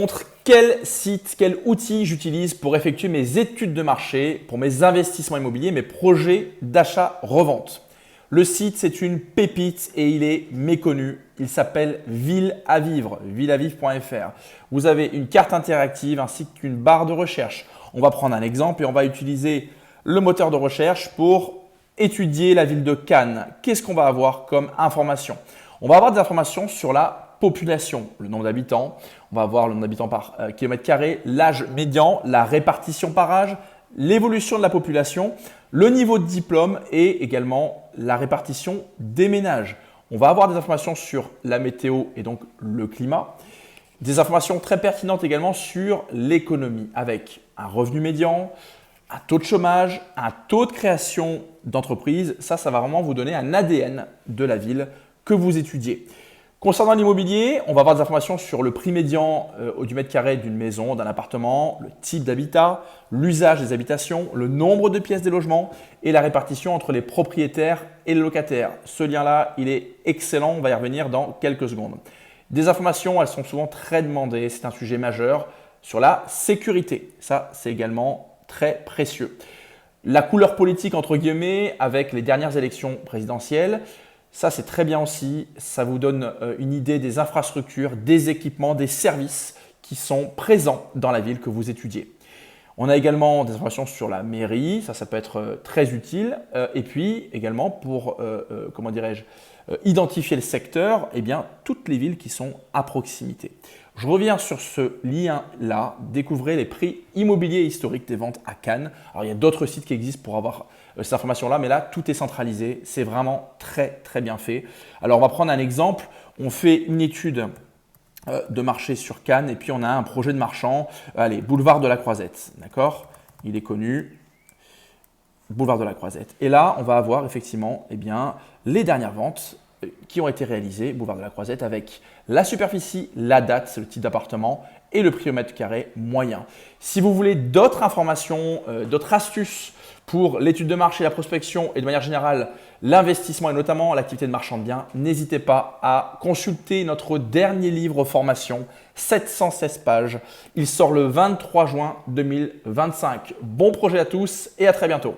Montre quel site, quel outil j'utilise pour effectuer mes études de marché, pour mes investissements immobiliers, mes projets d'achat-revente. Le site, c'est une pépite et il est méconnu. Il s'appelle Ville à Vivre, villeavivre.fr. Vous avez une carte interactive ainsi qu'une barre de recherche. On va prendre un exemple et on va utiliser le moteur de recherche pour étudier la ville de Cannes. Qu'est-ce qu'on va avoir comme information? On va avoir des informations sur la population, le nombre d'habitants. On va avoir le nombre d'habitants par kilomètre carré, l'âge médian, la répartition par âge, l'évolution de la population, le niveau de diplôme et également la répartition des ménages. On va avoir des informations sur la météo et donc le climat. Des informations très pertinentes également sur l'économie avec un revenu médian, un taux de chômage, un taux de création d'entreprise. Ça va vraiment vous donner un ADN de la ville que vous étudiez. Concernant l'immobilier, on va avoir des informations sur le prix médian du mètre carré d'une maison, d'un appartement, le type d'habitat, l'usage des habitations, le nombre de pièces des logements et la répartition entre les propriétaires et les locataires. Ce lien-là, il est excellent, on va y revenir dans quelques secondes. Des informations, elles sont souvent très demandées, c'est un sujet majeur sur la sécurité. Ça, c'est également très précieux. La couleur politique entre guillemets avec les dernières élections présidentielles. Ça, c'est très bien aussi. Ça vous donne une idée des infrastructures, des équipements, des services qui sont présents dans la ville que vous étudiez. On a également des informations sur la mairie. Ça peut être très utile. Et puis également pour, identifier le secteur, eh bien, toutes les villes qui sont à proximité. Je reviens sur ce lien-là. Découvrez les prix immobiliers historiques des ventes à Cannes. Alors, il y a d'autres sites qui existent pour avoir cette information-là, mais là, tout est centralisé. C'est vraiment très, très bien fait. Alors, on va prendre un exemple. On fait une étude de marché sur Cannes et puis on a un projet de marchand. Allez, boulevard de la Croisette, d'accord? Il est connu. Boulevard de la Croisette. Et là, on va avoir effectivement les dernières ventes qui ont été réalisées, boulevard de la Croisette, avec la superficie, la date, c'est le type d'appartement et le prix au mètre carré moyen. Si vous voulez d'autres informations, d'autres astuces pour l'étude de marché, la prospection et de manière générale l'investissement et notamment l'activité de marchand de biens, n'hésitez pas à consulter notre dernier livre formation, 716 pages. Il sort le 23 juin 2025. Bon projet à tous et à très bientôt.